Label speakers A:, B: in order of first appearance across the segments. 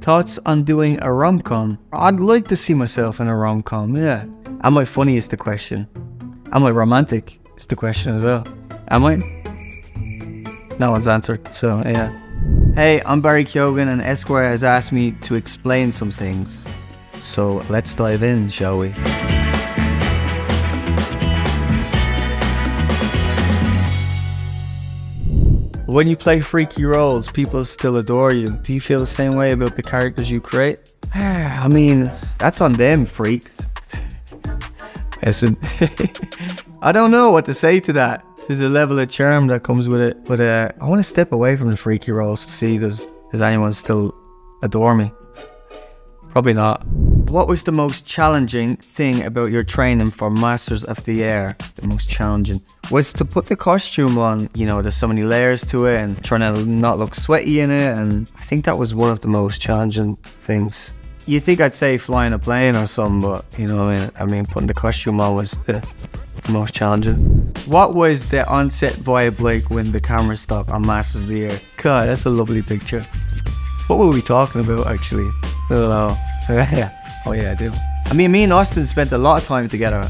A: Thoughts on doing a rom-com? I'd like to see myself in a rom-com, yeah. Am I funny is the question. Am I romantic is the question as well. Am I? No one's answered, so yeah. Hey, I'm Barry Keoghan and Esquire has asked me to explain some things. So let's dive in, shall we? When you play freaky roles, people still adore you. Do you feel the same way about the characters you create? I mean, that's on them, freaks. Listen, I don't know what to say to that. There's a level of charm that comes with it, but I want to step away from the freaky roles to see does anyone still adore me? Probably not. What was the most challenging thing about your training for Masters of the Air? The most challenging was to put the costume on. You know, there's so many layers to it and trying to not look sweaty in it, and I think that was one of the most challenging things. You think I'd say flying a plane or something, but you know what I mean, putting the costume on was the most challenging. What was the on-set vibe like when the camera stopped on Masters of the Air? God, that's a lovely picture. What were we talking about actually? I don't know. Oh yeah, I do. I mean, me and Austin spent a lot of time together,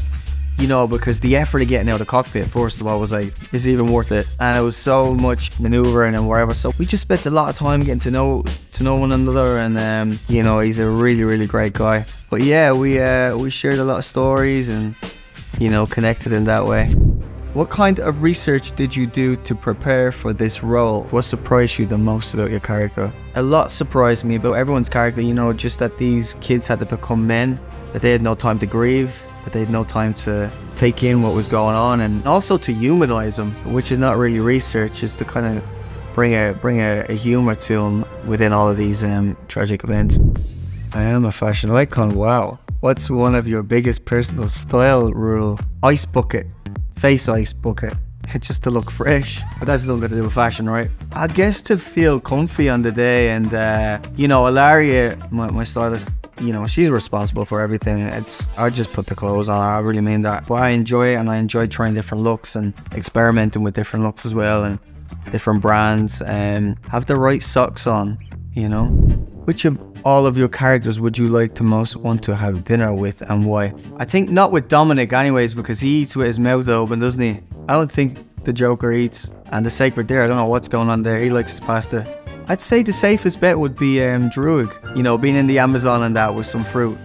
A: you know, because the effort of getting out of the cockpit, first of all, was like, is it even worth it? And it was so much maneuvering and wherever, so we just spent a lot of time getting to know one another, and you know, he's a really, really great guy. But yeah, we shared a lot of stories and, you know, connected in that way. What kind of research did you do to prepare for this role? What surprised you the most about your character? A lot surprised me about everyone's character, you know, just that these kids had to become men, that they had no time to grieve, that they had no time to take in what was going on, and also to humanize them, which is not really research, is to kind of bring a humor to them within all of these tragic events. I am a fashion icon, wow. What's one of your biggest personal style rule? Ice bucket. Face ice bucket, just to look fresh, but that's nothing to do with fashion, right? I guess to feel comfy on the day, and you know, Ilaria, my stylist, you know, she's responsible for everything. I just put the clothes on, I really mean that. But I enjoy it, and I enjoy trying different looks and experimenting with different looks as well, and different brands, and have the right socks on, you know. Which of all of your characters would you like to most want to have dinner with, and why? I think not with Dominic anyways, because he eats with his mouth open, doesn't he? I don't think the Joker eats. And the Sacred Deer, I don't know what's going on there. He likes his pasta. I'd say the safest bet would be Druig. You know, being in the Amazon and that with some fruit.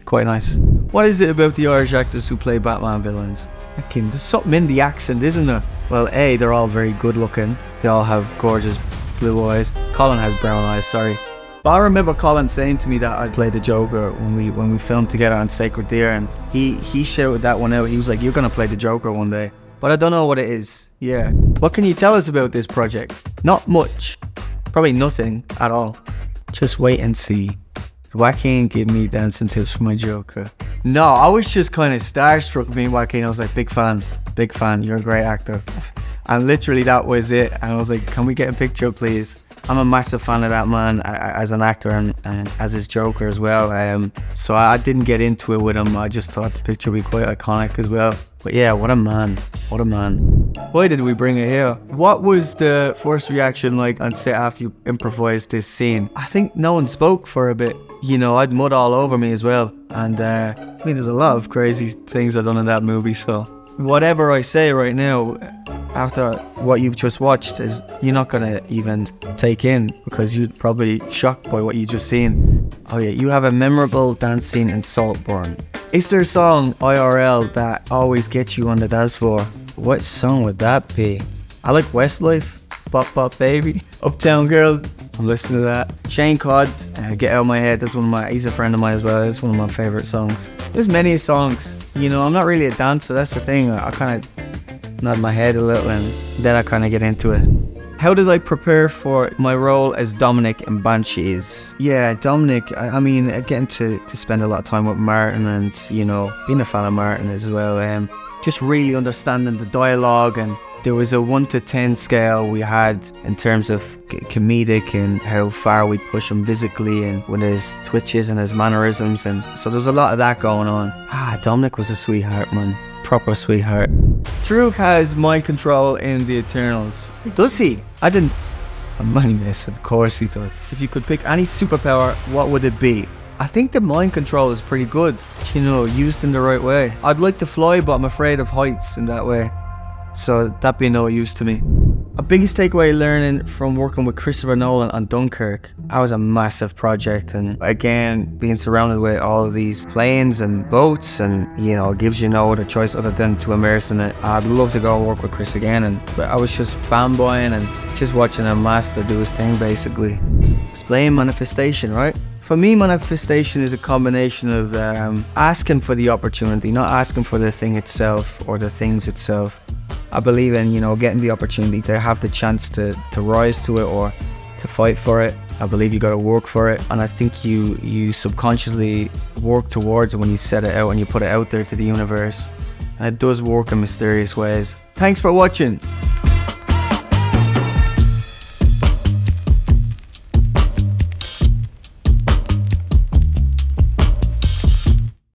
A: Quite nice. What is it about the Irish actors who play Batman villains? There's something in the accent, isn't there? Well, A, they're all very good looking. They all have gorgeous blue eyes. Colin has brown eyes, sorry. But I remember Colin saying to me that I'd play the Joker when we filmed together on Sacred Deer, and he shouted that one out. He was like, you're gonna play the Joker one day. But I don't know what it is. Yeah. What can you tell us about this project? Not much. Probably nothing at all. Just wait and see. Joaquin gave me dancing tips for my Joker. No, I was just kind of starstruck being Joaquin. I was like, big fan, you're a great actor. And literally that was it. And I was like, can we get a picture please? I'm a massive fan of that man as an actor and as his Joker as well. So I didn't get into it with him. I just thought the picture would be quite iconic as well. But yeah, what a man. What a man. Why did we bring it here? What was the first reaction like on set after you improvised this scene? I think no one spoke for a bit. You know, I'd mud all over me as well. And I mean, there's a lot of crazy things I've done in that movie, so whatever I say right now, after what you've just watched, is you're not gonna even take in, because you're probably shocked by what you just seen. Oh yeah, you have a memorable dance scene in Saltburn. Is there a song IRL that always gets you on the dance floor? What song would that be? I like Westlife, Bop Bop Baby, Uptown Girl. I'm listening to that. Shane Codd, Get Out of My Head. That's one of my. He's a friend of mine as well. It's one of my favorite songs. There's many songs. You know, I'm not really a dancer. That's the thing. I kind of nod my head a little, and then I kind of get into it. How did I prepare for my role as Dominic in Banshees? Yeah, Dominic, I mean, getting to spend a lot of time with Martin, and, you know, being a fan of Martin as well. Just really understanding the dialogue, and there was a 1 to 10 scale we had in terms of comedic and how far we push him physically and with his twitches and his mannerisms, and so there's a lot of that going on. Dominic was a sweetheart, man. Proper sweetheart. Drew has mind control in the Eternals. Does he? I didn't I'm only messing, of course he does. If you could pick any superpower, what would it be? I think the mind control is pretty good, you know, used in the right way. I'd like to fly, but I'm afraid of heights in that way. So that'd be no use to me. A biggest takeaway learning from working with Christopher Nolan on Dunkirk. That was a massive project, and again, being surrounded with all of these planes and boats, and you know, it gives you no other choice other than to immerse in it. I'd love to go work with Chris again, and I was just fanboying and just watching a master do his thing basically. Explain manifestation, right? For me, manifestation is a combination of asking for the opportunity, not asking for the thing itself or the things itself. I believe in, you know, getting the opportunity to have the chance to rise to it or to fight for it. I believe you got to work for it, and I think you subconsciously work towards it when you set it out and you put it out there to the universe. And it does work in mysterious ways. Thanks for watching.